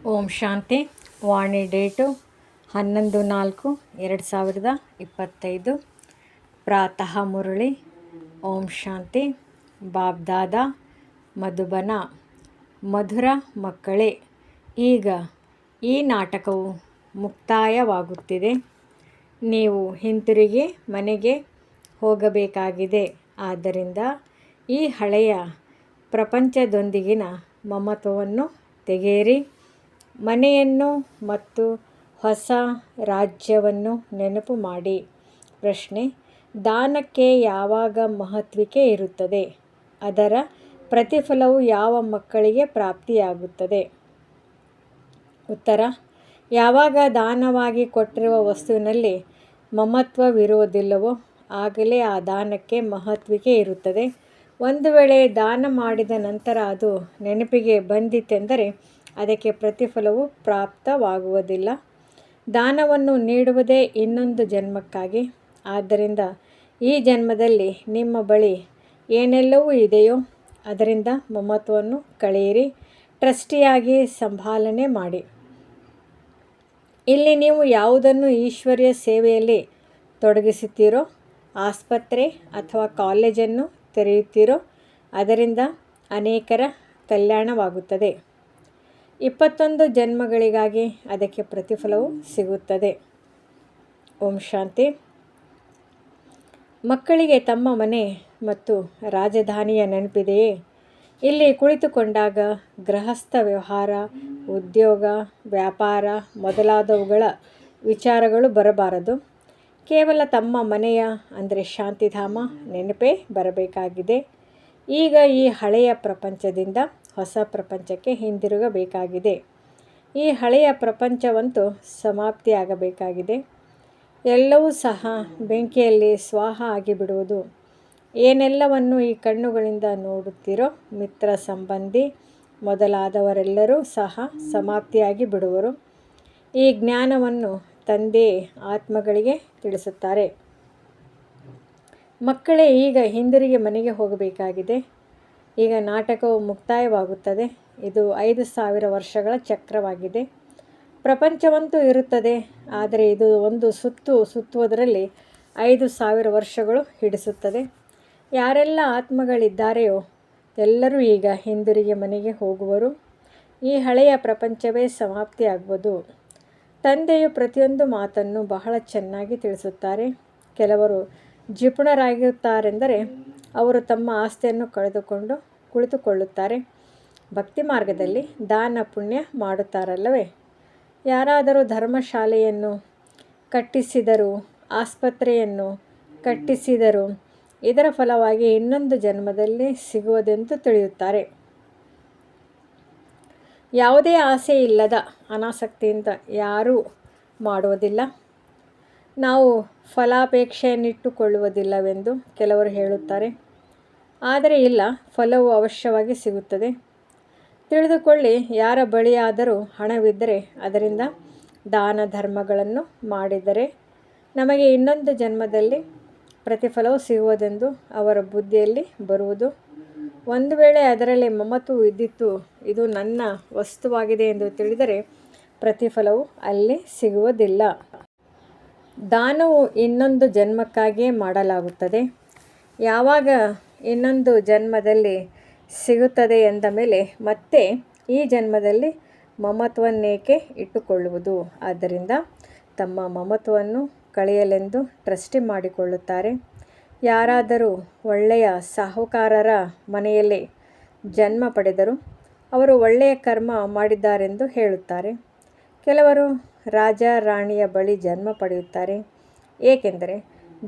ಓಂ ಶಾಂತಿ. ವಾಣಿ date 11/4/2025. ಪ್ರಾತಃ ಮುರಳಿ. ಓಂ ಶಾಂತಿ. ಬಾಬ್ದಾದ ಮಧುಬನ. ಮಧುರ ಮಕ್ಕಳೇ, ಈಗ ಈ ನಾಟಕವು ಮುಕ್ತಾಯವಾಗುತ್ತಿದೆ. ನೀವು ಹಿಂತಿರುಗಿ ಮನೆಗೆ ಹೋಗಬೇಕಾಗಿದೆ. ಆದ್ದರಿಂದ ಈ ಹಳೆಯ ಪ್ರಪಂಚದೊಂದಿಗಿನ ಮಮತ್ವವನ್ನು ತೆಗೆಯಿರಿ. ಮನೆಯನ್ನು ಮತ್ತು ಹೊಸ ರಾಜ್ಯವನ್ನು ನೆನಪು ಮಾಡಿ. ಪ್ರಶ್ನೆ: ದಾನಕ್ಕೆ ಯಾವಾಗ ಮಹತ್ವಿಕೆ ಇರುತ್ತದೆ? ಅದರ ಪ್ರತಿಫಲವು ಯಾವ ಮಕ್ಕಳಿಗೆ ಪ್ರಾಪ್ತಿಯಾಗುತ್ತದೆ? ಉತ್ತರ: ಯಾವಾಗ ದಾನವಾಗಿ ಕೊಟ್ಟಿರುವ ವಸ್ತುವಿನಲ್ಲಿ ಮಮತ್ವವಿರುವುದಿಲ್ಲವೋ ಆಗಲೇ ಆ ದಾನಕ್ಕೆ ಮಹತ್ವಿಕೆ ಇರುತ್ತದೆ. ಒಂದು ವೇಳೆ ದಾನ ಮಾಡಿದ ನಂತರ ಅದು ನೆನಪಿಗೆ ಬಂದಿತೆಂದರೆ ಅದಕ್ಕೆ ಪ್ರತಿಫಲವು ಪ್ರಾಪ್ತವಾಗುವುದಿಲ್ಲ. ದಾನವನ್ನು ನೀಡುವುದೇ ಇನ್ನೊಂದು ಜನ್ಮಕ್ಕಾಗಿ. ಆದ್ದರಿಂದ ಈ ಜನ್ಮದಲ್ಲಿ ನಿಮ್ಮ ಬಳಿ ಏನೆಲ್ಲವೂ ಇದೆಯೋ ಅದರಿಂದ ಮಮತ್ವವನ್ನು ಕಳೆಯಿರಿ. ಟ್ರಸ್ಟಿಯಾಗಿ ಸಂಭಾಲನೆ ಮಾಡಿ. ಇಲ್ಲಿ ನೀವು ಯಾವುದನ್ನು ಈಶ್ವರ್ಯ ಸೇವೆಯಲ್ಲಿ ತೊಡಗಿಸುತ್ತೀರೋ, ಆಸ್ಪತ್ರೆ ಅಥವಾ ಕಾಲೇಜನ್ನು ತೆರೆಯುತ್ತೀರೋ ಅದರಿಂದ ಅನೇಕರ ಕಲ್ಯಾಣವಾಗುತ್ತದೆ. 21 ಜನ್ಮಗಳಿಗಾಗಿ ಅದಕ್ಕೆ ಪ್ರತಿಫಲವು ಸಿಗುತ್ತದೆ. ಓಂ ಶಾಂತಿ. ಮಕ್ಕಳಿಗೆ ತಮ್ಮ ಮನೆ ಮತ್ತು ರಾಜಧಾನಿಯ ನೆನಪಿದೆಯೇ? ಇಲ್ಲಿ ಕುಳಿತುಕೊಂಡಾಗ ಗೃಹಸ್ಥ ವ್ಯವಹಾರ, ಉದ್ಯೋಗ, ವ್ಯಾಪಾರ ಮೊದಲಾದವುಗಳ ವಿಚಾರಗಳು ಬರಬಾರದು. ಕೇವಲ ತಮ್ಮ ಮನೆಯ ಅಂದರೆ ಶಾಂತಿಧಾಮ ನೆನಪೇ ಬರಬೇಕಾಗಿದೆ. ಈಗ ಈ ಹಳೆಯ ಪ್ರಪಂಚದಿಂದ ಹೊಸ ಪ್ರಪಂಚಕ್ಕೆ ಹಿಂದಿರುಗಬೇಕಾಗಿದೆ. ಈ ಹಳೆಯ ಪ್ರಪಂಚವಂತೂ ಸಮಾಪ್ತಿಯಾಗಬೇಕಾಗಿದೆ. ಎಲ್ಲವೂ ಸಹ ಬೆಂಕಿಯಲ್ಲಿ ಸ್ವಾಹ ಆಗಿಬಿಡುವುದು. ಏನೆಲ್ಲವನ್ನು ಈ ಕಣ್ಣುಗಳಿಂದ ನೋಡುತ್ತೀರೋ, ಮಿತ್ರ ಸಂಬಂಧಿ ಮೊದಲಾದವರೆಲ್ಲರೂ ಸಹ ಸಮಾಪ್ತಿಯಾಗಿ ಬಿಡುವರು. ಈ ಜ್ಞಾನವನ್ನು ತಂದೆ ಆತ್ಮಗಳಿಗೆ ತಿಳಿಸುತ್ತಾರೆ. ಮಕ್ಕಳೇ, ಈಗ ಹಿಂದಿರುಗಿ ಮನೆಗೆ ಹೋಗಬೇಕಾಗಿದೆ. ಈಗ ನಾಟಕವು ಮುಕ್ತಾಯವಾಗುತ್ತದೆ. ಇದು 5000 ವರ್ಷಗಳ ಚಕ್ರವಾಗಿದೆ. ಪ್ರಪಂಚವಂತೂ ಇರುತ್ತದೆ, ಆದರೆ ಇದು ಒಂದು ಸುತ್ತುವುದರಲ್ಲಿ 5000 ವರ್ಷಗಳು ಹಿಡಿಸುತ್ತದೆ. ಯಾರೆಲ್ಲ ಆತ್ಮಗಳಿದ್ದಾರೆಯೋ ಎಲ್ಲರೂ ಈಗ ಹಿಂದಿರುಗಿ ಮನೆಗೆ ಹೋಗುವರು. ಈ ಹಳೆಯ ಪ್ರಪಂಚವೇ ಸಮಾಪ್ತಿಯಾಗುವುದು. ತಂದೆಯು ಪ್ರತಿಯೊಂದು ಮಾತನ್ನು ಬಹಳ ಚೆನ್ನಾಗಿ ತಿಳಿಸುತ್ತಾರೆ. ಕೆಲವರು ಜಿಪುಣರಾಗಿರುತ್ತಾರೆಂದರೆ ಅವರು ತಮ್ಮ ಆಸ್ತಿಯನ್ನು ಕಳೆದುಕೊಂಡು ಕುಳಿತುಕೊಳ್ಳುತ್ತಾರೆ. ಭಕ್ತಿ ಮಾರ್ಗದಲ್ಲಿ ದಾನ ಪುಣ್ಯ ಮಾಡುತ್ತಾರಲ್ಲವೇ? ಯಾರಾದರೂ ಧರ್ಮಶಾಲೆಯನ್ನು ಕಟ್ಟಿಸಿದರೂ, ಆಸ್ಪತ್ರೆಯನ್ನು ಕಟ್ಟಿಸಿದರೂ ಇದರ ಫಲವಾಗಿ ಇನ್ನೊಂದು ಜನ್ಮದಲ್ಲಿ ಸಿಗುವುದೆಂದು ತಿಳಿಯುತ್ತಾರೆ. ಯಾವುದೇ ಆಸೆ ಇಲ್ಲದ ಅನಾಸಕ್ತಿಯಿಂದ ಯಾರೂ ಮಾಡುವುದಿಲ್ಲ. ನಾವು ಫಲಾಪೇಕ್ಷೆಯನ್ನಿಟ್ಟುಕೊಳ್ಳುವುದಿಲ್ಲವೆಂದು ಕೆಲವರು ಹೇಳುತ್ತಾರೆ. ಆದರೆ ಇಲ್ಲ, ಫಲವು ಅವಶ್ಯವಾಗಿ ಸಿಗುತ್ತದೆ. ತಿಳಿದುಕೊಳ್ಳಿ, ಯಾರ ಬಳಿಯಾದರೂ ಹಣವಿದ್ದರೆ ಅದರಿಂದ ದಾನ ಧರ್ಮಗಳನ್ನು ಮಾಡಿದರೆ ನಮಗೆ ಇನ್ನೊಂದು ಜನ್ಮದಲ್ಲಿ ಪ್ರತಿಫಲವು ಸಿಗುವುದೆಂದು ಅವರ ಬುದ್ಧಿಯಲ್ಲಿ ಬರುವುದು. ಒಂದು ವೇಳೆ ಅದರಲ್ಲಿ ಮಮತ್ವವು ಇದ್ದಿತ್ತು, ಇದು ನನ್ನ ವಸ್ತುವಾಗಿದೆ ಎಂದು ತಿಳಿದರೆ ಪ್ರತಿಫಲವು ಅಲ್ಲಿ ಸಿಗುವುದಿಲ್ಲ. ದಾನವು ಇನ್ನೊಂದು ಜನ್ಮಕ್ಕಾಗಿಯೇ ಮಾಡಲಾಗುತ್ತದೆ. ಯಾವಾಗ ಇನ್ನೊಂದು ಜನ್ಮದಲ್ಲಿ ಸಿಗುತ್ತದೆ ಎಂದ ಮೇಲೆ ಮತ್ತೆ ಈ ಜನ್ಮದಲ್ಲಿ ಮಮತ್ವನ್ನೇಕೆ ಇಟ್ಟುಕೊಳ್ಳುವುದು? ಆದ್ದರಿಂದ ತಮ್ಮ ಮಮತ್ವವನ್ನು ಕಳೆಯಲೆಂದು ಟ್ರಸ್ಟಿ ಮಾಡಿಕೊಳ್ಳುತ್ತಾರೆ. ಯಾರಾದರೂ ಒಳ್ಳೆಯ ಸಾಹುಕಾರರ ಮನೆಯಲ್ಲಿ ಜನ್ಮ ಪಡೆದರು, ಅವರು ಒಳ್ಳೆಯ ಕರ್ಮ ಮಾಡಿದ್ದಾರೆಂದು ಹೇಳುತ್ತಾರೆ. ಕೆಲವರು ರಾಜ ರಾಣಿಯ ಬಳಿ ಜನ್ಮ ಪಡೆಯುತ್ತಾರೆ, ಏಕೆಂದರೆ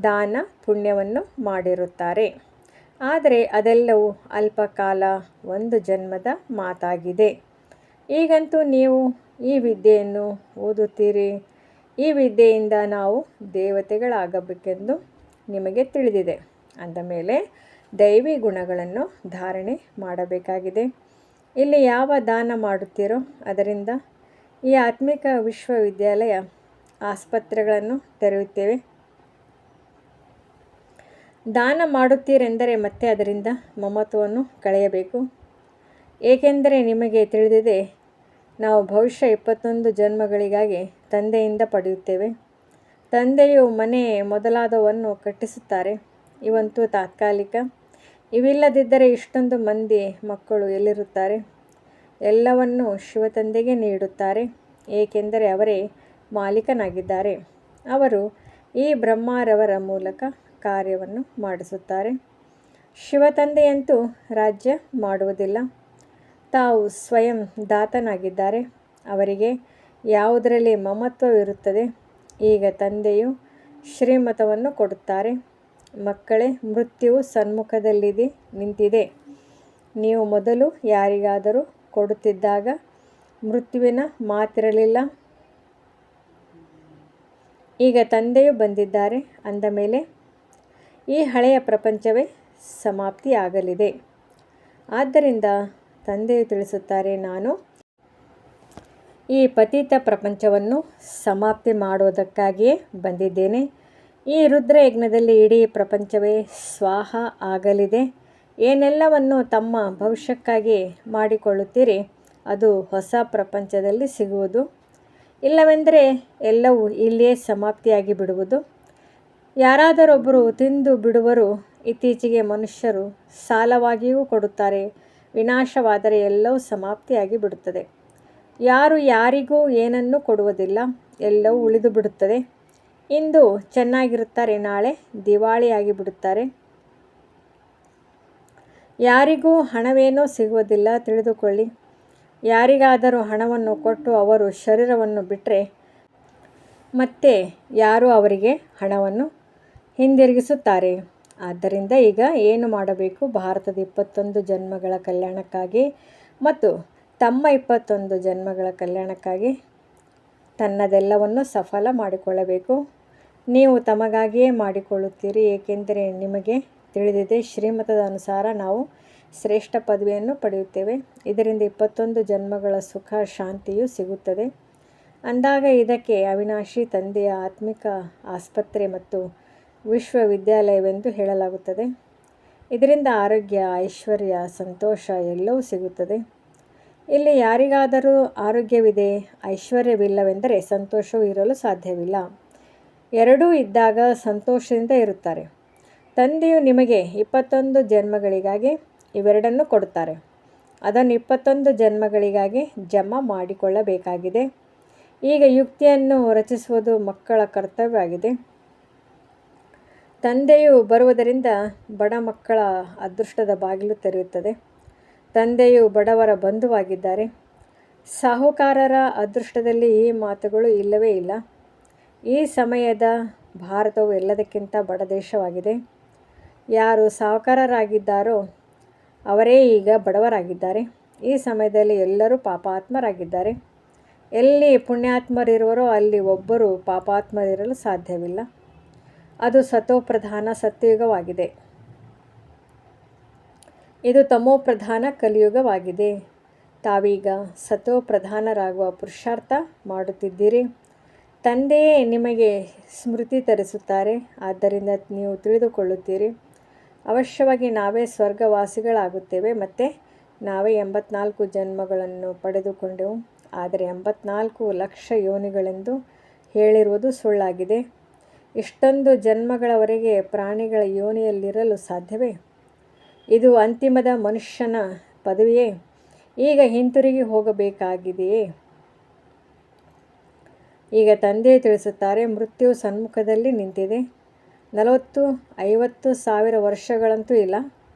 ದಾನ ಪುಣ್ಯವನ್ನು ಮಾಡಿರುತ್ತಾರೆ. ಆದರೆ ಅದೆಲ್ಲವೂ ಅಲ್ಪಕಾಲ, ಒಂದು ಜನ್ಮದ ಮಾತಾಗಿದೆ. ಈಗಂತೂ ನೀವು ಈ ವಿದ್ಯೆಯನ್ನು ಓದುತ್ತೀರಿ. ಈ ವಿದ್ಯೆಯಿಂದ ನಾವು ದೇವತೆಗಳಾಗಬೇಕೆಂದು ನಿಮಗೆ ತಿಳಿದಿದೆ. ಅಂದ ಮೇಲೆ ದೈವಿ ಗುಣಗಳನ್ನು ಧಾರಣೆ ಮಾಡಬೇಕಾಗಿದೆ. ಇಲ್ಲಿ ಯಾವ ದಾನ ಮಾಡುತ್ತೀರೋ ಅದರಿಂದ ಈ ಆತ್ಮಿಕ ವಿಶ್ವವಿದ್ಯಾಲಯ, ಆಸ್ಪತ್ರೆಗಳನ್ನು ತೆರೆಯುತ್ತೇವೆ. ದಾನ ಮಾಡುತ್ತೀರೆಂದರೆ ಮತ್ತೆ ಅದರಿಂದ ಮಮತ್ವವನ್ನು ಕಳೆಯಬೇಕು. ಏಕೆಂದರೆ ನಿಮಗೆ ತಿಳಿದಿದೆ, ನಾವು ಭವಿಷ್ಯ 21 ಜನ್ಮಗಳಿಗಾಗಿ ತಂದೆಯಿಂದ ಪಡೆಯುತ್ತೇವೆ. ತಂದೆಯು ಮನೆ ಮೊದಲಾದವನ್ನು ಕಟ್ಟಿಸುತ್ತಾರೆ. ಇವಂತೂ ತಾತ್ಕಾಲಿಕ. ಇವಿಲ್ಲದಿದ್ದರೆ ಇಷ್ಟೊಂದು ಮಂದಿ ಮಕ್ಕಳು ಎಲ್ಲಿರುತ್ತಾರೆ? ಎಲ್ಲವನ್ನೂ ಶಿವತಂದೆಗೆ ನೀಡುತ್ತಾರೆ, ಏಕೆಂದರೆ ಅವರೇ ಮಾಲೀಕನಾಗಿದ್ದಾರೆ. ಅವರು ಈ ಬ್ರಹ್ಮರವರ ಮೂಲಕ ಕಾರ್ಯವನ್ನು ಮಾಡಿಸುತ್ತಾರೆ. ಶಿವತಂದೆಯಂತೂ ರಾಜ್ಯ ಮಾಡುವುದಿಲ್ಲ. ತಾವು ಸ್ವಯಂ ದಾತನಾಗಿದ್ದಾರೆ. ಅವರಿಗೆ ಯಾವುದರಲ್ಲಿ ಮಮತ್ವವಿರುತ್ತದೆ? ಈಗ ತಂದೆಯು ಶ್ರೀಮತವನ್ನು ಕೊಡುತ್ತಾರೆ. ಮಕ್ಕಳೇ, ಮೃತ್ಯುವು ಸನ್ಮುಖದಲ್ಲಿದೆ ನಿಂತಿದೆ. ನೀವು ಮೊದಲು ಯಾರಿಗಾದರೂ ಕೊಡುತ್ತಿದ್ದಾಗ ಮೃತ್ಯುವಿನ ಮಾತಿರಲಿಲ್ಲ. ಈಗ ತಂದೆಯು ಬಂದಿದ್ದಾರೆ ಅಂದ ಮೇಲೆ ಈ ಹಳೆಯ ಪ್ರಪಂಚವೇ ಸಮಾಪ್ತಿಯಾಗಲಿದೆ. ಆದ್ದರಿಂದ ತಂದೆಯು ತಿಳಿಸುತ್ತಾರೆ, ನಾನು ಈ ಪತಿತ ಪ್ರಪಂಚವನ್ನು ಸಮಾಪ್ತಿ ಮಾಡುವುದಕ್ಕಾಗಿಯೇ ಬಂದಿದ್ದೇನೆ. ಈ ರುದ್ರಯಜ್ಞದಲ್ಲಿ ಇಡೀ ಪ್ರಪಂಚವೇ ಸ್ವಾಹ ಆಗಲಿದೆ. ಏನೆಲ್ಲವನ್ನು ತಮ್ಮ ಭವಿಷ್ಯಕ್ಕಾಗಿ ಮಾಡಿಕೊಳ್ಳುತ್ತೀರಿ ಅದು ಹೊಸ ಪ್ರಪಂಚದಲ್ಲಿ ಸಿಗುವುದು. ಇಲ್ಲವೆಂದರೆ ಎಲ್ಲವೂ ಇಲ್ಲಿಯೇ ಸಮಾಪ್ತಿಯಾಗಿ ಬಿಡುವುದು. ಯಾರಾದರೊಬ್ಬರು ತಿಂದು ಬಿಡುವರು. ಇತ್ತೀಚೆಗೆ ಮನುಷ್ಯರು ಸಾಲವಾಗಿಯೂ ಕೊಡುತ್ತಾರೆ. ವಿನಾಶವಾದರೆ ಎಲ್ಲವೂ ಸಮಾಪ್ತಿಯಾಗಿ ಬಿಡುತ್ತದೆ. ಯಾರು ಯಾರಿಗೂ ಏನನ್ನೂ ಕೊಡುವುದಿಲ್ಲ. ಎಲ್ಲವೂ ಉಳಿದು ಬಿಡುತ್ತದೆ. ಇಂದು ಚೆನ್ನಾಗಿರುತ್ತಾರೆ, ನಾಳೆ ದಿವಾಳಿಯಾಗಿ ಬಿಡುತ್ತಾರೆ. ಯಾರಿಗೂ ಹಣವೇನೂ ಸಿಗುವುದಿಲ್ಲ, ತಿಳಿದುಕೊಳ್ಳಿ. ಯಾರಿಗಾದರೂ ಹಣವನ್ನು ಕೊಟ್ಟು ಅವರು ಶರೀರವನ್ನು ಬಿಟ್ಟರೆ ಮತ್ತೆ ಯಾರು ಅವರಿಗೆ ಹಣವನ್ನು ಹಿಂದಿರುಗಿಸುತ್ತಾರೆ? ಆದ್ದರಿಂದ ಈಗ ಏನು ಮಾಡಬೇಕು? ಭಾರತದ 21 ಜನ್ಮಗಳ ಕಲ್ಯಾಣಕ್ಕಾಗಿ ಮತ್ತು ತಮ್ಮ 21 ಜನ್ಮಗಳ ಕಲ್ಯಾಣಕ್ಕಾಗಿ ತನ್ನದೆಲ್ಲವನ್ನು ಸಫಲ ಮಾಡಿಕೊಳ್ಳಬೇಕು. ನೀವು ತಮಗಾಗಿಯೇ ಮಾಡಿಕೊಳ್ಳುತ್ತೀರಿ, ಏಕೆಂದರೆ ನಿಮಗೆ ತಿಳಿದಿದೆ, ಶ್ರೀಮತದ ಅನುಸಾರ ನಾವು ಶ್ರೇಷ್ಠ ಪದವಿಯನ್ನು ಪಡೆಯುತ್ತೇವೆ. ಇದರಿಂದ 21 ಜನ್ಮಗಳ ಸುಖ ಶಾಂತಿಯು ಸಿಗುತ್ತದೆ. ಅಂದಾಗ ಇದಕ್ಕೆ ಅವಿನಾಶಿ ತಂದೆಯ ಆತ್ಮಿಕ ಆಸ್ಪತ್ರೆ ಮತ್ತು ವಿಶ್ವವಿದ್ಯಾಲಯವೆಂದು ಹೇಳಲಾಗುತ್ತದೆ. ಇದರಿಂದ ಆರೋಗ್ಯ, ಐಶ್ವರ್ಯ, ಸಂತೋಷ ಎಲ್ಲವೂ ಸಿಗುತ್ತದೆ. ಇಲ್ಲಿ ಯಾರಿಗಾದರೂ ಆರೋಗ್ಯವಿದೆ, ಐಶ್ವರ್ಯವಿಲ್ಲವೆಂದರೆ ಸಂತೋಷವೂ ಇರಲು ಸಾಧ್ಯವಿಲ್ಲ. ಎರಡೂ ಇದ್ದಾಗ ಸಂತೋಷದಿಂದ ಇರುತ್ತಾರೆ. ತಂದೆಯು ನಿಮಗೆ 21 ಜನ್ಮಗಳಿಗಾಗಿ ಇವೆರಡನ್ನೂ ಕೊಡುತ್ತಾರೆ. ಅದನ್ನು 21 ಜನ್ಮಗಳಿಗಾಗಿ ಜಮಾ ಮಾಡಿಕೊಳ್ಳಬೇಕಾಗಿದೆ. ಈಗ ಯುಕ್ತಿಯನ್ನು ರಚಿಸುವುದು ಮಕ್ಕಳ ಕರ್ತವ್ಯವಾಗಿದೆ. ತಂದೆಯು ಬರುವುದರಿಂದ ಬಡ ಮಕ್ಕಳ ಅದೃಷ್ಟದ ಬಾಗಿಲು ತೆರೆಯುತ್ತದೆ. ತಂದೆಯು ಬಡವರ ಬಂಧುವಾಗಿದ್ದಾರೆ. ಸಾಹುಕಾರರ ಅದೃಷ್ಟದಲ್ಲಿ ಈ ಮಾತುಗಳು ಇಲ್ಲವೇ ಇಲ್ಲ. ಈ ಸಮಯದ ಭಾರತವು ಎಲ್ಲದಕ್ಕಿಂತ ಬಡ ದೇಶವಾಗಿದೆ. ಯಾರು ಸಾಹುಕಾರರಾಗಿದ್ದಾರೋ ಅವರೇ ಈಗ ಬಡವರಾಗಿದ್ದಾರೆ. ಈ ಸಮಯದಲ್ಲಿ ಎಲ್ಲರೂ ಪಾಪಾತ್ಮರಾಗಿದ್ದಾರೆ. ಎಲ್ಲಿ ಪುಣ್ಯಾತ್ಮರಿರುವರೋ ಅಲ್ಲಿ ಒಬ್ಬರು ಪಾಪಾತ್ಮರಿರಲು ಸಾಧ್ಯವಿಲ್ಲ. ಅದು ಸತೋಪ್ರಧಾನ ಸತ್ಯಯುಗವಾಗಿದೆ. ಇದು ತಮೋಪ್ರಧಾನ ಕಲಿಯುಗವಾಗಿದೆ. ತಾವೀಗ ಸತೋಪ್ರಧಾನರಾಗುವ ಪುರುಷಾರ್ಥ ಮಾಡುತ್ತಿದ್ದೀರಿ. ತಂದೆಯೇ ನಿಮಗೆ ಸ್ಮೃತಿ ತರಿಸುತ್ತಾರೆ. ಆದ್ದರಿಂದ ನೀವು ತಿಳಿದುಕೊಳ್ಳುತ್ತೀರಿ, ಅವಶ್ಯವಾಗಿ ನಾವೇ ಸ್ವರ್ಗವಾಸಿಗಳಾಗುತ್ತೇವೆ ಮತ್ತು ನಾವೇ 84 ಜನ್ಮಗಳನ್ನು ಪಡೆದುಕೊಂಡೆವು. ಆದರೆ 84 ಲಕ್ಷ ಯೋನಿಗಳೆಂದು ಹೇಳಿರುವುದು ಸುಳ್ಳಾಗಿದೆ. ಇಷ್ಟೊಂದು ಜನ್ಮಗಳವರೆಗೆ ಪ್ರಾಣಿಗಳ ಯೋನಿಯಲ್ಲಿರಲು ಸಾಧ್ಯವೇ? ಇದು ಅಂತಿಮದ ಮನುಷ್ಯನ ಪದವಿಯೇ? ಈಗ ಹಿಂತಿರುಗಿ ಹೋಗಬೇಕಾಗಿದೆಯೇ? ಈಗ ತಂದೆಯು ತಿಳಿಸುತ್ತಾರೆ, ಮೃತ್ಯು ಸನ್ಮುಖದಲ್ಲಿ ನಿಂತಿದೆ. 40-50 ಸಾವಿರ ವರ್ಷಗಳಂತೂ ಇಲ್ಲ.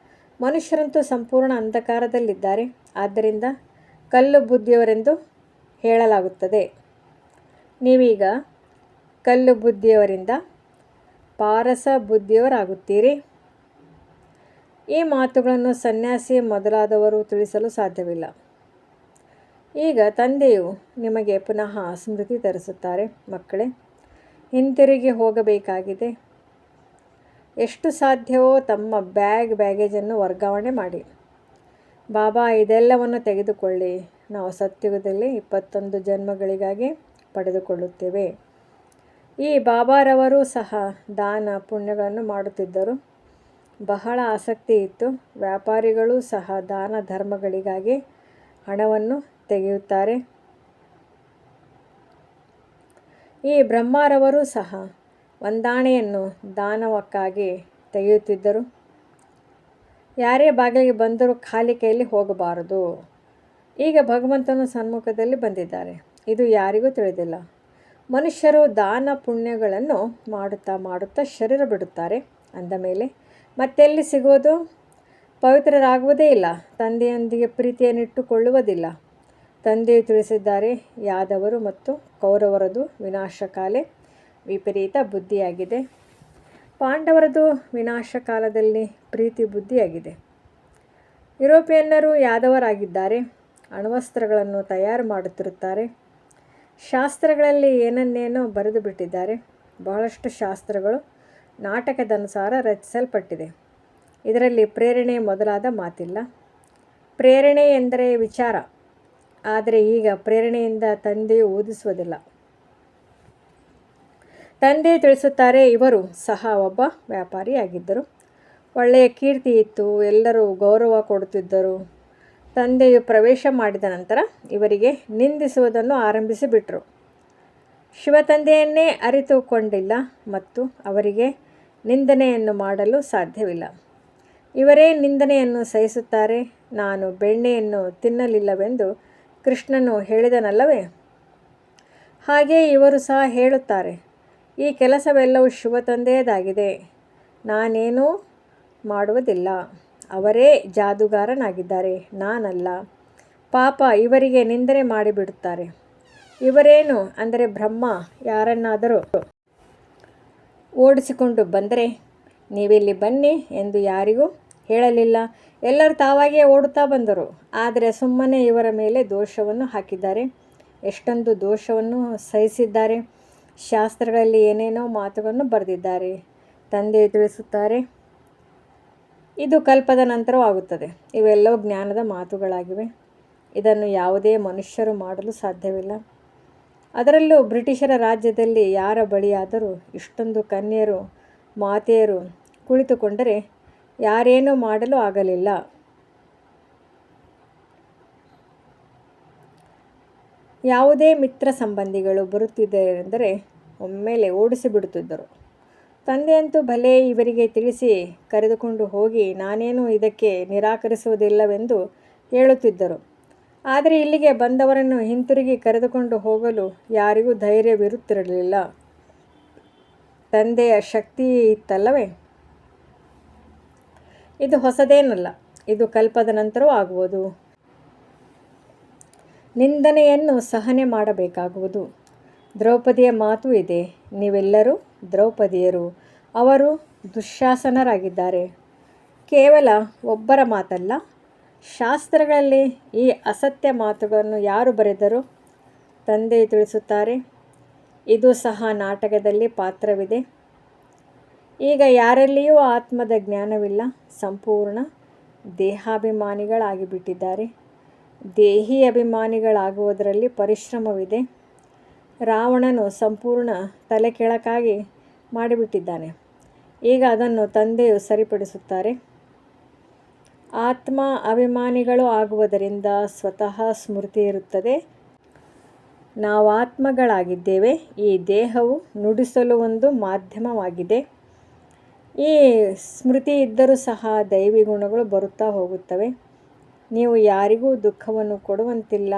ಮನುಷ್ಯರಂತೂ ಸಂಪೂರ್ಣ ಅಂಧಕಾರದಲ್ಲಿದ್ದಾರೆ. ಆದ್ದರಿಂದ ಕಲ್ಲು ಬುದ್ಧಿಯವರೆಂದು ಹೇಳಲಾಗುತ್ತದೆ. ನೀವೀಗ ಕಲ್ಲು ಬುದ್ಧಿಯವರಿಂದ ಪಾರಸ ಬುದ್ಧಿಯವರಾಗುತ್ತೀರಿ. ಈ ಮಾತುಗಳನ್ನು ಸನ್ಯಾಸಿ ಮೊದಲಾದವರು ತಿಳಿಸಲು ಸಾಧ್ಯವಿಲ್ಲ. ಈಗ ತಂದೆಯು ನಿಮಗೆ ಪುನಃ ಸ್ಮೃತಿ ತರಿಸುತ್ತಾರೆ. ಮಕ್ಕಳೇ, ಹಿಂತಿರುಗಿ ಹೋಗಬೇಕಾಗಿದೆ. ಎಷ್ಟು ಸಾಧ್ಯವೋ ತಮ್ಮ ಬ್ಯಾಗೇಜನ್ನು ವರ್ಗಾವಣೆ ಮಾಡಿ. ಬಾಬಾ, ಇದೆಲ್ಲವನ್ನು ತೆಗೆದುಕೊಳ್ಳಿ. ನಾವು ಸತ್ಯುಗದಲ್ಲಿ 21 ಜನ್ಮಗಳಿಗಾಗಿ ಪಡೆದುಕೊಳ್ಳುತ್ತೇವೆ. ಈ ಬಾಬಾರವರು ಸಹ ದಾನ ಪುಣ್ಯಗಳನ್ನು ಮಾಡುತ್ತಿದ್ದರು. ಬಹಳ ಆಸಕ್ತಿ ಇತ್ತು. ವ್ಯಾಪಾರಿಗಳೂ ಸಹ ದಾನ ಧರ್ಮಗಳಿಗಾಗಿ ಹಣವನ್ನು ತೆಗೆಯುತ್ತಾರೆ. ಈ ಬ್ರಹ್ಮರವರು ಸಹ ಒಂದಾಣೆಯನ್ನು ದಾನವಕ್ಕಾಗಿ ತೆಗೆಯುತ್ತಿದ್ದರು. ಯಾರೇ ಬಾಗಿಲಿಗೆ ಬಂದರೂ ಖಾಲಿ ಕೈಯಲ್ಲಿ ಹೋಗಬಾರದು. ಈಗ ಭಗವಂತನ ಸನ್ಮುಖದಲ್ಲಿ ಬಂದಿದ್ದಾರೆ. ಇದು ಯಾರಿಗೂ ತಿಳಿದಿಲ್ಲ. ಮನುಷ್ಯರು ದಾನ ಪುಣ್ಯಗಳನ್ನು ಮಾಡುತ್ತಾ ಶರೀರ ಬಿಡುತ್ತಾರೆ. ಅಂದ ಮೇಲೆ ಮತ್ತೆಲ್ಲಿ ಸಿಗುವುದು? ಪವಿತ್ರರಾಗುವುದೇ ಇಲ್ಲ. ತಂದೆಯೊಂದಿಗೆ ಪ್ರೀತಿಯನ್ನಿಟ್ಟುಕೊಳ್ಳುವುದಿಲ್ಲ. ತಂದೆಯು ತಿಳಿಸಿದ್ದಾರೆ, ಯಾದವರು ಮತ್ತು ಕೌರವರದು ವಿನಾಶಕಾಲೆ ವಿಪರೀತ ಬುದ್ಧಿಯಾಗಿದೆ. ಪಾಂಡವರದು ವಿನಾಶ ಕಾಲದಲ್ಲಿ ಪ್ರೀತಿ ಬುದ್ಧಿಯಾಗಿದೆ. ಯುರೋಪಿಯನ್ನರು ಯಾದವರಾಗಿದ್ದಾರೆ. ಅಣ್ವಸ್ತ್ರಗಳನ್ನು ತಯಾರು ಮಾಡುತ್ತಿರುತ್ತಾರೆ. ಶಾಸ್ತ್ರಗಳಲ್ಲಿ ಏನನ್ನೇನೋ ಬರೆದು ಬಿಟ್ಟಿದ್ದಾರೆ. ಬಹಳಷ್ಟು ಶಾಸ್ತ್ರಗಳು ನಾಟಕದನುಸಾರ ರಚಿಸಲ್ಪಟ್ಟಿದೆ. ಇದರಲ್ಲಿ ಪ್ರೇರಣೆ ಮೊದಲಾದ ಮಾತಿಲ್ಲ. ಪ್ರೇರಣೆ ಎಂದರೆ ವಿಚಾರ. ಆದರೆ ಈಗ ಪ್ರೇರಣೆಯಿಂದ ತಂದೆಯು ಓದಿಸುವುದಿಲ್ಲ. ತಂದೆಯು ತಿಳಿಸುತ್ತಾರೆ, ಇವರು ಸಹ ಒಬ್ಬ ವ್ಯಾಪಾರಿಯಾಗಿದ್ದರು. ಒಳ್ಳೆಯ ಕೀರ್ತಿ ಇತ್ತು. ಎಲ್ಲರೂ ಗೌರವ ಕೊಡುತ್ತಿದ್ದರು. ತಂದೆಯು ಪ್ರವೇಶ ಮಾಡಿದ ನಂತರ ಇವರಿಗೆ ನಿಂದಿಸುವುದನ್ನು ಆರಂಭಿಸಿಬಿಟ್ರು. ಶಿವತಂದೆಯನ್ನೇ ಅರಿತುಕೊಂಡಿಲ್ಲ ಮತ್ತು ಅವರಿಗೆ ನಿಂದನೆಯನ್ನು ಮಾಡಲು ಸಾಧ್ಯವಿಲ್ಲ. ಇವರೇ ನಿಂದನೆಯನ್ನು ಸಹಿಸುತ್ತಾರೆ. ನಾನು ಬೆಣ್ಣೆಯನ್ನು ತಿನ್ನಲಿಲ್ಲವೆಂದು ಕೃಷ್ಣನು ಹೇಳಿದನಲ್ಲವೇ? ಹಾಗೆಯೇ ಇವರು ಸಹ ಹೇಳುತ್ತಾರೆ, ಈ ಕೆಲಸವೆಲ್ಲವೂ ಶಿವತಂದೆಯದಾಗಿದೆ. ನಾನೇನೂ ಮಾಡುವುದಿಲ್ಲ. ಅವರೇ ಜಾದೂಗಾರನಾಗಿದ್ದಾರೆ, ನಾನಲ್ಲ. ಪಾಪ, ಇವರಿಗೆ ನಿಂದನೆ ಮಾಡಿಬಿಡುತ್ತಾರೆ. ಇವರೇನು ಅಂದರೆ ಬ್ರಹ್ಮ ಯಾರನ್ನಾದರೂ ಓಡಿಸಿಕೊಂಡು ಬಂದರೆ ನೀವಿಲ್ಲಿ ಬನ್ನಿ ಎಂದು ಯಾರಿಗೂ ಹೇಳಲಿಲ್ಲ. ಎಲ್ಲರೂ ತಾವಾಗಿಯೇ ಓಡುತ್ತಾ ಬಂದರು. ಆದರೆ ಸುಮ್ಮನೆ ಇವರ ಮೇಲೆ ದೋಷವನ್ನು ಹಾಕಿದ್ದಾರೆ. ಎಷ್ಟೊಂದು ದೋಷವನ್ನು ಸಹಿಸಿದ್ದಾರೆ. ಶಾಸ್ತ್ರಗಳಲ್ಲಿ ಏನೇನೋ ಮಾತುಗಳನ್ನು ಬರೆದಿದ್ದಾರೆ. ತಂದೆಯು ತಿಳಿಸುತ್ತಾರೆ, ಇದು ಕಲ್ಪದ ನಂತರವೂ ಆಗುತ್ತದೆ. ಇವೆಲ್ಲವೂ ಜ್ಞಾನದ ಮಾತುಗಳಾಗಿವೆ. ಇದನ್ನು ಯಾವುದೇ ಮನುಷ್ಯರು ಮಾಡಲು ಸಾಧ್ಯವಿಲ್ಲ. ಅದರಲ್ಲೂ ಬ್ರಿಟಿಷರ ರಾಜ್ಯದಲ್ಲಿ ಯಾರ ಬಳಿಯಾದರೂ ಇಷ್ಟೊಂದು ಕನ್ಯೆಯರು ಮಾತೆಯರು ಕುಳಿತುಕೊಂಡರೆ ಯಾರೇನೂ ಮಾಡಲು ಆಗಲಿಲ್ಲ. ಯಾವುದೇ ಮಿತ್ರ ಸಂಬಂಧಿಗಳು ಬರುತ್ತಿದ್ದರೆಂದರೆ ಒಮ್ಮೆಲೆ ಓಡಿಸಿಬಿಡುತ್ತಿದ್ದರು. ತಂದೆಯಂತೂ ಭಲೇ ಇವರಿಗೆ ತಿಳಿಸಿ ಕರೆದುಕೊಂಡು ಹೋಗಿ ನಾನೇನು ಇದಕ್ಕೆ ನಿರಾಕರಿಸುವುದಿಲ್ಲವೆಂದು ಹೇಳುತ್ತಿದ್ದರು. ಆದರೆ ಇಲ್ಲಿಗೆ ಬಂದವರನ್ನು ಹಿಂತಿರುಗಿ ಕರೆದುಕೊಂಡು ಹೋಗಲು ಯಾರಿಗೂ ಧೈರ್ಯವಿರುತ್ತಿರಲಿಲ್ಲ. ತಂದೆಯ ಶಕ್ತಿ ಇತ್ತಲ್ಲವೇ? ಇದು ಹೊಸದೇನಲ್ಲ. ಇದು ಕಲ್ಪದ ನಂತರವೂ ಆಗುವುದು. ನಿಂದನೆಯನ್ನು ಸಹನೆ ಮಾಡಬೇಕಾಗುವುದು. ದ್ರೌಪದಿಯ ಮಾತು ಇದೆ, ನೀವೆಲ್ಲರೂ ದ್ರೌಪದಿಯರು. ಅವರು ದುಶ್ಯಾಸನರಾಗಿದ್ದಾರೆ. ಕೇವಲ ಒಬ್ಬರ ಮಾತಲ್ಲ. ಶಾಸ್ತ್ರಗಳಲ್ಲಿ ಈ ಅಸತ್ಯ ಮಾತುಗಳನ್ನು ಯಾರು ಬರೆದರು? ತಂದೆಯು ತಿಳಿಸುತ್ತಾರೆ, ಇದು ಸಹ ನಾಟಕದಲ್ಲಿ ಪಾತ್ರವಿದೆ. ಈಗ ಯಾರಲ್ಲಿಯೂ ಆತ್ಮದ ಜ್ಞಾನವಿಲ್ಲ. ಸಂಪೂರ್ಣ ದೇಹಾಭಿಮಾನಿಗಳಾಗಿಬಿಟ್ಟಿದ್ದಾರೆ. ದೇಹಿ ಅಭಿಮಾನಿಗಳಾಗುವುದರಲ್ಲಿ ಪರಿಶ್ರಮವಿದೆ. ರಾವಣನು ಸಂಪೂರ್ಣ ತಲೆಕೆಳಕಾಗಿ ಮಾಡಿಬಿಟ್ಟಿದ್ದಾನೆ. ಈಗ ಅದನ್ನು ತಂದೆಯು ಸರಿಪಡಿಸುತ್ತಾರೆ. ಆತ್ಮ ಅಭಿಮಾನಿಗಳು ಆಗುವುದರಿಂದ ಸ್ವತಃ ಸ್ಮೃತಿ ಇರುತ್ತದೆ. ನಾವು ಆತ್ಮಗಳಾಗಿದ್ದೇವೆ. ಈ ದೇಹವು ನುಡಿಸಲು ಒಂದು ಮಾಧ್ಯಮವಾಗಿದೆ. ಈ ಸ್ಮೃತಿ ಇದ್ದರೂ ಸಹ ದೈವಿ ಗುಣಗಳು ಬರುತ್ತಾ ಹೋಗುತ್ತವೆ. ನೀವು ಯಾರಿಗೂ ದುಃಖವನ್ನು ಕೊಡುವಂತಿಲ್ಲ.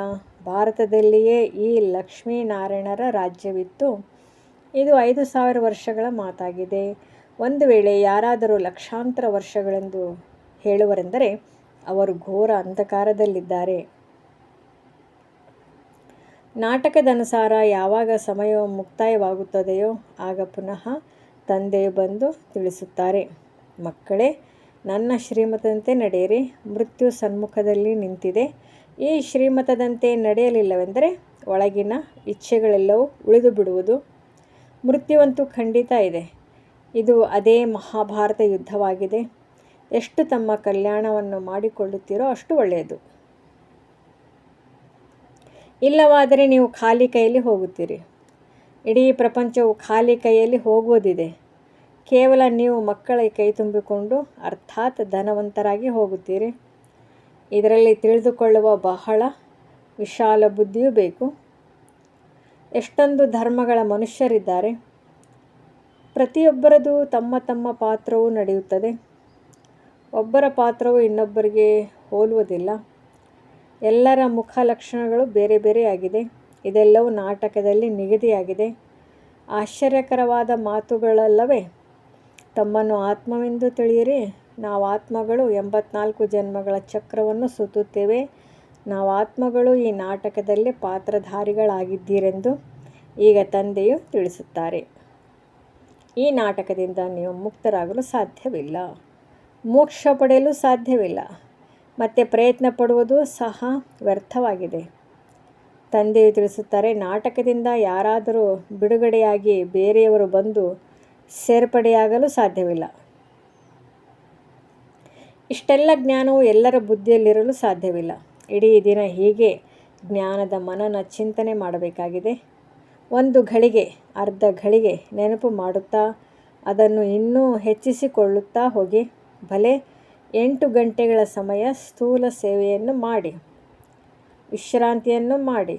ಭಾರತದಲ್ಲಿಯೇ ಈ ಲಕ್ಷ್ಮೀನಾರಾಯಣರ ರಾಜ್ಯವಿತ್ತು. ಇದು 5000 ವರ್ಷಗಳ ಮಾತಾಗಿದೆ. ಒಂದು ವೇಳೆ ಯಾರಾದರೂ ಲಕ್ಷಾಂತರ ವರ್ಷಗಳೆಂದು ಹೇಳುವರೆಂದರೆ ಅವರು ಘೋರ ಅಂಧಕಾರದಲ್ಲಿದ್ದಾರೆ. ನಾಟಕದನುಸಾರ ಯಾವಾಗ ಸಮಯವು ಮುಕ್ತಾಯವಾಗುತ್ತದೆಯೋ ಆಗ ಪುನಃ ತಂದೆಯು ಬಂದು ತಿಳಿಸುತ್ತಾರೆ, ಮಕ್ಕಳೇ, ನನ್ನ ಶ್ರೀಮತದಂತೆ ನಡೆಯಿರಿ. ಮೃತ್ಯು ಸನ್ಮುಖದಲ್ಲಿ ನಿಂತಿದೆ. ಈ ಶ್ರೀಮತದಂತೆ ನಡೆಯಲಿಲ್ಲವೆಂದರೆ ಒಳಗಿನ ಇಚ್ಛೆಗಳೆಲ್ಲವೂ ಉಳಿದು ಬಿಡುವುದು. ಮೃತ್ಯುವಂತೂ ಖಂಡಿತ ಇದೆ. ಇದು ಅದೇ ಮಹಾಭಾರತ ಯುದ್ಧವಾಗಿದೆ. ಎಷ್ಟು ತಮ್ಮ ಕಲ್ಯಾಣವನ್ನು ಮಾಡಿಕೊಳ್ಳುತ್ತೀರೋ ಅಷ್ಟು ಒಳ್ಳೆಯದು. ಇಲ್ಲವಾದರೆ ನೀವು ಖಾಲಿ ಕೈಯಲ್ಲಿ ಹೋಗುತ್ತೀರಿ. ಇಡೀ ಪ್ರಪಂಚವು ಖಾಲಿ ಕೈಯಲ್ಲಿ ಹೋಗುವುದಿದೆ. ಕೇವಲ ನೀವು ಮಕ್ಕಳ ಕೈ ತುಂಬಿಕೊಂಡು ಅರ್ಥಾತ್ ಧನವಂತರಾಗಿ ಹೋಗುತ್ತೀರಿ. ಇದರಲ್ಲಿ ತಿಳಿದುಕೊಳ್ಳುವ ಬಹಳ ವಿಶಾಲ ಬುದ್ಧಿಯೂ ಬೇಕು. ಎಷ್ಟೊಂದು ಧರ್ಮಗಳ ಮನುಷ್ಯರಿದ್ದಾರೆ. ಪ್ರತಿಯೊಬ್ಬರದು ತಮ್ಮ ತಮ್ಮ ಪಾತ್ರವೂ ನಡೆಯುತ್ತದೆ. ಒಬ್ಬರ ಪಾತ್ರವು ಇನ್ನೊಬ್ಬರಿಗೆ ಹೋಲುವುದಿಲ್ಲ. ಎಲ್ಲರ ಮುಖ ಲಕ್ಷಣಗಳು ಬೇರೆ ಬೇರೆಯಾಗಿದೆ. ಇದೆಲ್ಲವೂ ನಾಟಕದಲ್ಲಿ ನಿಗದಿಯಾಗಿದೆ. ಆಶ್ಚರ್ಯಕರವಾದ ಮಾತುಗಳಲ್ಲವೇ? ತಮ್ಮನ್ನು ಆತ್ಮವೆಂದು ತಿಳಿಯಿರಿ. ನಾವು ಆತ್ಮಗಳು 84 ಜನ್ಮಗಳ ಚಕ್ರವನ್ನು ಸುತ್ತುತ್ತೇವೆ. ನಾವು ಆತ್ಮಗಳು ಈ ನಾಟಕದಲ್ಲಿ ಪಾತ್ರಧಾರಿಗಳಾಗಿದ್ದೀರೆಂದು ಈಗ ತಂದೆಯು ತಿಳಿಸುತ್ತಾರೆ. ಈ ನಾಟಕದಿಂದ ನೀವು ಮುಕ್ತರಾಗಲು ಸಾಧ್ಯವಿಲ್ಲ, ಮೋಕ್ಷ ಪಡೆಯಲು ಸಾಧ್ಯವಿಲ್ಲ, ಮತ್ತು ಪ್ರಯತ್ನ ಪಡುವುದು ಸಹ ವ್ಯರ್ಥವಾಗಿದೆ. ತಂದೆಯು ತಿಳಿಸುತ್ತಾರೆ, ನಾಟಕದಿಂದ ಯಾರಾದರೂ ಬಿಡುಗಡೆಯಾಗಿ ಬೇರೆಯವರು ಬಂದು ಸೇರ್ಪಡೆಯಾಗಲು ಸಾಧ್ಯವಿಲ್ಲ. ಇಷ್ಟೆಲ್ಲ ಜ್ಞಾನವು ಎಲ್ಲರ ಬುದ್ಧಿಯಲ್ಲಿರಲು ಸಾಧ್ಯವಿಲ್ಲ. ಇಡೀ ದಿನ ಹೀಗೆ ಜ್ಞಾನದ ಮನನ ಚಿಂತನೆ ಮಾಡಬೇಕಾಗಿದೆ. ಒಂದು ಘಳಿಗೆ, ಅರ್ಧ ಘಳಿಗೆ ನೆನಪು ಮಾಡುತ್ತಾ ಅದನ್ನು ಇನ್ನೂ ಹೆಚ್ಚಿಸಿಕೊಳ್ಳುತ್ತಾ ಹೋಗಿ. ಭಲೆ 8 ಗಂಟೆಗಳ ಸಮಯ ಸ್ಥೂಲ ಸೇವೆಯನ್ನು ಮಾಡಿ, ವಿಶ್ರಾಂತಿಯನ್ನು ಮಾಡಿ.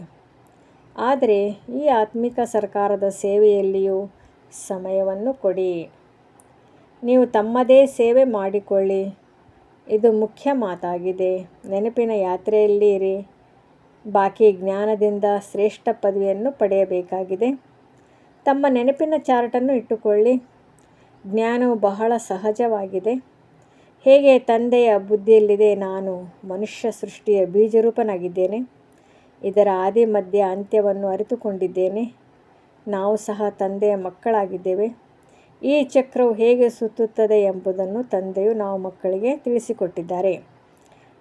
ಆದರೆ ಈ ಆತ್ಮಿಕ ಸರ್ಕಾರದ ಸೇವೆಯಲ್ಲಿಯೂ ಸಮಯವನ್ನು ಕೊಡಿ. ನೀವು ತಮ್ಮದೇ ಸೇವೆ ಮಾಡಿಕೊಳ್ಳಿ. ಇದು ಮುಖ್ಯ ಮಾತಾಗಿದೆ. ನೆನಪಿನ ಯಾತ್ರೆಯಲ್ಲಿ ಇರಿ. ಬಾಕಿ ಜ್ಞಾನದಿಂದ ಶ್ರೇಷ್ಠ ಪದವಿಯನ್ನು ಪಡೆಯಬೇಕಾಗಿದೆ. ತಮ್ಮ ನೆನಪಿನ ಚಾರ್ಟನ್ನು ಇಟ್ಟುಕೊಳ್ಳಿ. ಜ್ಞಾನವು ಬಹಳ ಸಹಜವಾಗಿದೆ. ಹೇಗೆ ತಂದೆಯ ಬುದ್ಧಿಯಲ್ಲಿದೆ, ನಾನು ಮನುಷ್ಯ ಸೃಷ್ಟಿಯ ಬೀಜರೂಪನಾಗಿದ್ದೇನೆ. ಇದರ ಆದಿ ಮಧ್ಯ ಅಂತ್ಯವನ್ನು ಅರಿತುಕೊಂಡಿದ್ದೇನೆ. ನಾವು ಸಹ ತಂದೆಯ ಮಕ್ಕಳಾಗಿದ್ದೇವೆ. ಈ ಚಕ್ರವು ಹೇಗೆ ಸುತ್ತುತ್ತದೆ ಎಂಬುದನ್ನು ತಂದೆಯು ನಾವು ಮಕ್ಕಳಿಗೆ ತಿಳಿಸಿಕೊಟ್ಟಿದ್ದಾರೆ.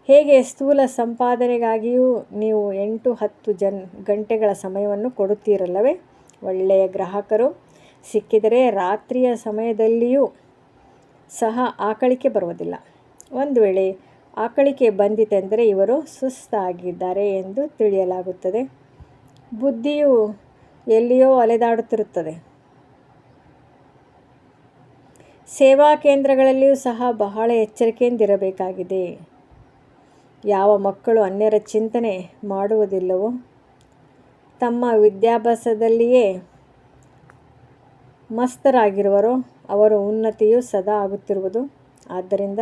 ಹೇಗೆ ಸ್ಥೂಲ ಸಂಪಾದನೆಗಾಗಿಯೂ ನೀವು 8-10 ಗಂಟೆಗಳ ಸಮಯವನ್ನು ಕೊಡುತ್ತೀರಲ್ಲವೇ? ಒಳ್ಳೆಯ ಗ್ರಾಹಕರು ಸಿಕ್ಕಿದರೆ ರಾತ್ರಿಯ ಸಮಯದಲ್ಲಿಯೂ ಸಹ ಆಕಳಿಕೆ ಬರುವುದಿಲ್ಲ. ಒಂದು ವೇಳೆ ಆಕಳಿಕೆ ಬಂದಿತೆಂದರೆ ಇವರು ಸುಸ್ತಾಗಿದ್ದಾರೆ ಎಂದು ತಿಳಿಯಲಾಗುತ್ತದೆ. ಬುದ್ಧಿಯು ಎಲ್ಲಿಯೋ ಅಲೆದಾಡುತ್ತಿರುತ್ತದೆ. ಸೇವಾ ಕೇಂದ್ರಗಳಲ್ಲಿಯೂ ಸಹ ಬಹಳ ಎಚ್ಚರಿಕೆಯಿಂದಿರಬೇಕಾಗಿದೆ. ಯಾವ ಮಕ್ಕಳು ಅನ್ಯರ ಚಿಂತನೆ ಮಾಡುವುದಿಲ್ಲವೋ ತಮ್ಮ ವಿದ್ಯಾಭ್ಯಾಸದಲ್ಲಿಯೇ ಮಸ್ತರಾಗಿರುವರೋ ಅವರ ಉನ್ನತಿಯು ಸದಾ ಆಗುತ್ತಿರುವುದು. ಆದ್ದರಿಂದ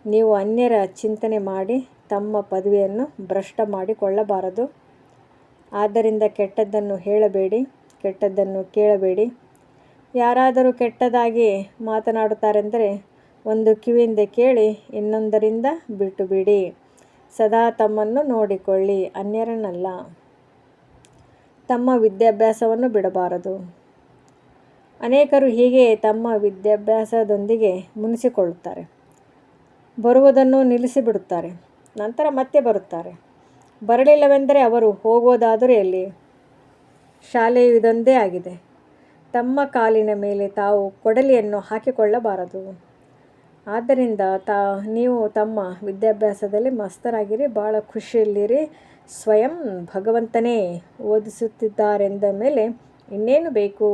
ನೀವು ಅನ್ಯರ ಚಿಂತನೆ ಮಾಡಿ ತಮ್ಮ ಪದವಿಯನ್ನು ಭ್ರಷ್ಟ ಮಾಡಿಕೊಳ್ಳಬಾರದು. ಆದ್ದರಿಂದ ಕೆಟ್ಟದ್ದನ್ನು ಹೇಳಬೇಡಿ, ಕೆಟ್ಟದ್ದನ್ನು ಕೇಳಬೇಡಿ. ಯಾರಾದರೂ ಕೆಟ್ಟದಾಗಿ ಮಾತನಾಡುತ್ತಾರೆಂದರೆ ಒಂದು ಕಿವಿಯಿಂದ ಕೇಳಿ ಇನ್ನೊಂದರಿಂದ ಬಿಟ್ಟು ಬಿಡಿ. ಸದಾ ತಮ್ಮನ್ನು ನೋಡಿಕೊಳ್ಳಿ, ಅನ್ಯರನ್ನಲ್ಲ. ತಮ್ಮ ವಿದ್ಯಾಭ್ಯಾಸವನ್ನು ಬಿಡಬಾರದು. ಅನೇಕರು ಹೀಗೆ ತಮ್ಮ ವಿದ್ಯಾಭ್ಯಾಸದೊಂದಿಗೆ ಮುನಿಸಿಕೊಳ್ಳುತ್ತಾರೆ. ಬರುವುದನ್ನು ನಿಲ್ಲಿಸಿಬಿಡುತ್ತಾರೆ, ನಂತರ ಮತ್ತೆ ಬರುತ್ತಾರೆ. ಬರಲಿಲ್ಲವೆಂದರೆ ಅವರು ಹೋಗೋದಾದರೂ ಎಲ್ಲಿ? ಶಾಲೆಯು ಇದೊಂದೇ ಆಗಿದೆ. ತಮ್ಮ ಕಾಲಿನ ಮೇಲೆ ತಾವು ಕೊಡಲಿಯನ್ನು ಹಾಕಿಕೊಳ್ಳಬಾರದು. ಆದ್ದರಿಂದ ನೀವು ತಮ್ಮ ವಿದ್ಯಾಭ್ಯಾಸದಲ್ಲಿ ಮಸ್ತರಾಗಿರಿ, ಭಾಳ ಖುಷಿಯಲ್ಲಿರಿ. ಸ್ವಯಂ ಭಗವಂತನೇ ಓದಿಸುತ್ತಿದ್ದಾರೆಂದ ಮೇಲೆ ಇನ್ನೇನು ಬೇಕು?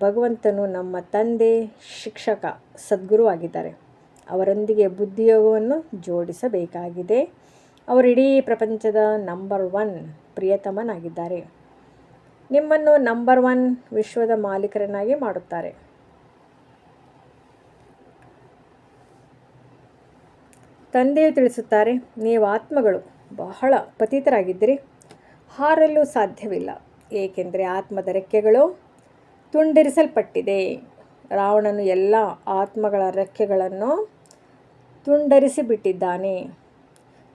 ಭಗವಂತನು ನಮ್ಮ ತಂದೆ, ಶಿಕ್ಷಕ, ಸದ್ಗುರು ಆಗಿದ್ದಾರೆ. ಅವರೊಂದಿಗೆ ಬುದ್ಧಿಯೋಗವನ್ನು ಜೋಡಿಸಬೇಕಾಗಿದೆ. ಅವರು ಇಡೀ ಪ್ರಪಂಚದ ನಂಬರ್ 1 ಪ್ರಿಯತಮನಾಗಿದ್ದಾರೆ. ನಿಮ್ಮನ್ನು ನಂಬರ್ 1 ವಿಶ್ವದ ಮಾಲೀಕರನ್ನಾಗಿ ಮಾಡುತ್ತಾರೆ. ತಂದೆಯು ತಿಳಿಸುತ್ತಾರೆ, ನೀವು ಆತ್ಮಗಳು ಬಹಳ ಪತಿತರಾಗಿದ್ದಿರಿ. ಹಾರಲು ಸಾಧ್ಯವಿಲ್ಲ, ಏಕೆಂದರೆ ಆತ್ಮದ ರೆಕ್ಕೆಗಳು ತುಂಡರಿಸಲ್ಪಟ್ಟಿದೆ. ರಾವಣನು ಎಲ್ಲ ಆತ್ಮಗಳ ರೆಕ್ಕೆಗಳನ್ನು ತುಂಡರಿಸಿಬಿಟ್ಟಿದ್ದಾನೆ.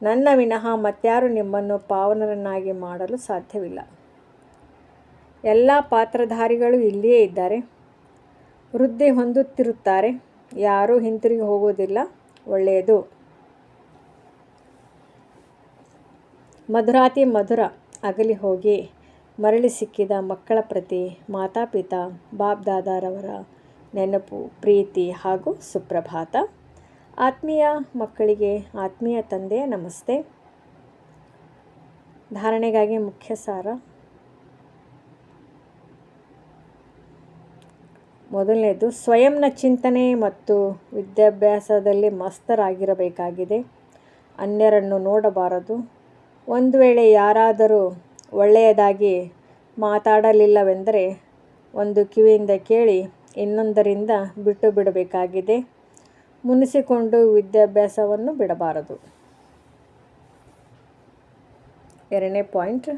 ನನ್ನ ವಿನಃ ಮತ್ಯಾರು ನಿಮ್ಮನ್ನು ಪಾವನರನ್ನಾಗಿ ಮಾಡಲು ಸಾಧ್ಯವಿಲ್ಲ. ಎಲ್ಲ ಪಾತ್ರಧಾರಿಗಳು ಇಲ್ಲಿಯೇ ಇದ್ದಾರೆ. ವೃದ್ಧಿ ಹೊಂದುತ್ತಿರುತ್ತಾರೆ. ಯಾರೂ ಹಿಂತಿರುಗಿ ಹೋಗುವುದಿಲ್ಲ. ಒಳ್ಳೆಯದು. ಮಧುರಾತಿ ಮಧುರ ಅಗಲಿ ಹೋಗಿ ಮರಳಿ ಸಿಕ್ಕಿದ ಮಕ್ಕಳ ಪ್ರತಿ ಮಾತಾಪಿತಾ ಬಾಪ್ ದಾದಾರವರ ನೆನಪು, ಪ್ರೀತಿ ಹಾಗೂ ಸುಪ್ರಭಾತ. ಆತ್ಮೀಯ ಮಕ್ಕಳಿಗೆ ಆತ್ಮೀಯ ತಂದೆಯ ನಮಸ್ತೆ. ಧಾರಣೆಗಾಗಿ ಮುಖ್ಯ ಸಾರ. ಮೊದಲನೇದು, ಸ್ವಯಂನ ಚಿಂತನೆ ಮತ್ತು ವಿದ್ಯಾಭ್ಯಾಸದಲ್ಲಿ ಮಸ್ತರಾಗಿರಬೇಕಾಗಿದೆ. ಅನ್ಯರನ್ನು ನೋಡಬಾರದು. ಒಂದು ವೇಳೆ ಯಾರಾದರೂ ಒಳ್ಳೆಯದಾಗಿ ಮಾತಾಡಲಿಲ್ಲವೆಂದರೆ ಒಂದು ಕಿವಿಯಿಂದ ಕೇಳಿ ಇನ್ನೊಂದರಿಂದ ಬಿಟ್ಟು ಬಿಡಬೇಕಾಗಿದೆ. ಮುನಿಸಿಕೊಂಡು ವಿದ್ಯಾಭ್ಯಾಸವನ್ನು ಬಿಡಬಾರದು. 2ನೇ ಪಾಯಿಂಟ್,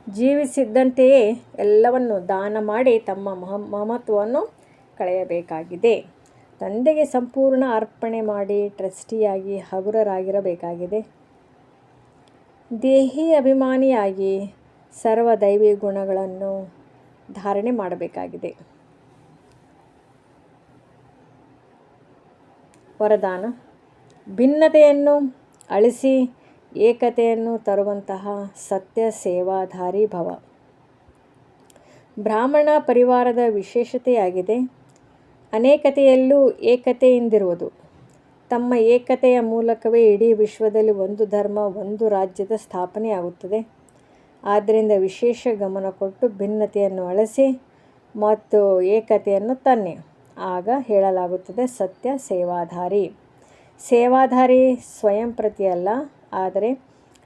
ಜೀವಿಸಿದ್ದಂತೆಯೇ ಎಲ್ಲವನ್ನು ದಾನ ಮಾಡಿ ತಮ್ಮ ಮಹತ್ವವನ್ನು ಕಳೆಯಬೇಕಾಗಿದೆ. ತಂದೆಗೆ ಸಂಪೂರ್ಣ ಅರ್ಪಣೆ ಮಾಡಿ ಟ್ರಸ್ಟಿಯಾಗಿ ಹಗುರರಾಗಿರಬೇಕಾಗಿದೆ. ದೇಹಿ ಅಭಿಮಾನಿಯಾಗಿ ಸರ್ವದೈವಿ ಗುಣಗಳನ್ನು ಧಾರಣೆ ಮಾಡಬೇಕಾಗಿದೆ. ವರದಾನ: ಭಿನ್ನತೆಯನ್ನು ಅಳಿಸಿ ಏಕತೆಯನ್ನು ತರುವಂತಹ ಸತ್ಯ ಸೇವಾಧಾರಿ ಭವ. ಬ್ರಾಹ್ಮಣ ಪರಿವಾರದ ವಿಶೇಷತೆಯಾಗಿದೆ ಅನೇಕತೆಯಲ್ಲೂ ಏಕತೆಯಿಂದಿರುವುದು. ತಮ್ಮ ಏಕತೆಯ ಮೂಲಕವೇ ಇಡೀ ವಿಶ್ವದಲ್ಲಿ ಒಂದು ಧರ್ಮ, ಒಂದು ರಾಜ್ಯದ ಸ್ಥಾಪನೆಯಾಗುತ್ತದೆ. ಆದ್ದರಿಂದ ವಿಶೇಷ ಗಮನ ಕೊಟ್ಟು ಭಿನ್ನತೆಯನ್ನು ಅಳಿಸಿ ಮತ್ತು ಏಕತೆಯನ್ನು ತನ್ನಿ. ಆಗ ಹೇಳಲಾಗುತ್ತದೆ ಸತ್ಯ ಸೇವಾಧಾರಿ. ಸೇವಾಧಾರಿ ಸ್ವಯಂ ಪ್ರತಿಯಲ್ಲ, ಆದರೆ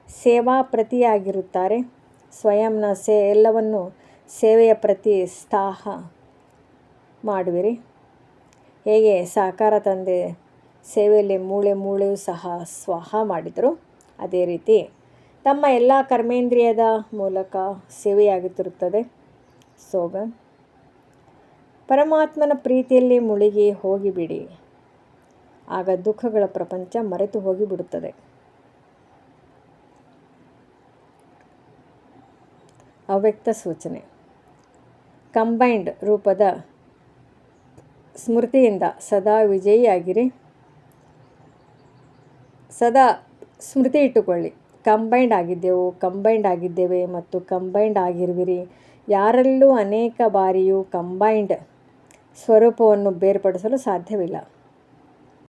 ಸೇವಾ ಪ್ರತಿಯಾಗಿರುತ್ತಾರೆ. ಸ್ವಯಂನ ಎಲ್ಲವನ್ನು ಸೇವೆಯ ಪ್ರತಿ ಸ್ಥಾಹ ಮಾಡುವಿರಿ. ಹೇಗೆ ಸಾಕಾರ ತಂದೆ ಸೇವೆಯಲ್ಲಿ ಮೂಳೆ ಮೂಳೆಯೂ ಸಹ ಸ್ವಾಹ ಮಾಡಿದರು, ಅದೇ ರೀತಿ ತಮ್ಮ ಎಲ್ಲ ಕರ್ಮೇಂದ್ರಿಯದ ಮೂಲಕ ಸೇವೆಯಾಗುತ್ತಿರುತ್ತದೆ. ಸ್ಲೋಗನ್: ಪರಮಾತ್ಮನ ಪ್ರೀತಿಯಲ್ಲಿ ಮುಳುಗಿ ಹೋಗಿಬಿಡಿ, ಆಗ ದುಃಖಗಳ ಪ್ರಪಂಚ ಮರೆತು ಹೋಗಿಬಿಡುತ್ತದೆ. ಅವ್ಯಕ್ತ ಸೂಚನೆ: ಕಂಬೈನ್ಡ್ ರೂಪದ ಸ್ಮೃತಿಯಿಂದ ಸದಾ ವಿಜಯಿಯಾಗಿರಿ. ಸದಾ ಸ್ಮೃತಿ ಇಟ್ಟುಕೊಳ್ಳಿ, ಕಂಬೈನ್ಡ್ ಆಗಿದ್ದೇವೆ ಮತ್ತು ಕಂಬೈನ್ಡ್ ಆಗಿರುವಿರಿ. ಯಾರಲ್ಲೂ ಅನೇಕ ಬಾರಿಯೂ ಕಂಬೈನ್ಡ್ ಸ್ವರೂಪವನ್ನು ಬೇರ್ಪಡಿಸಲು ಸಾಧ್ಯವಿಲ್ಲ.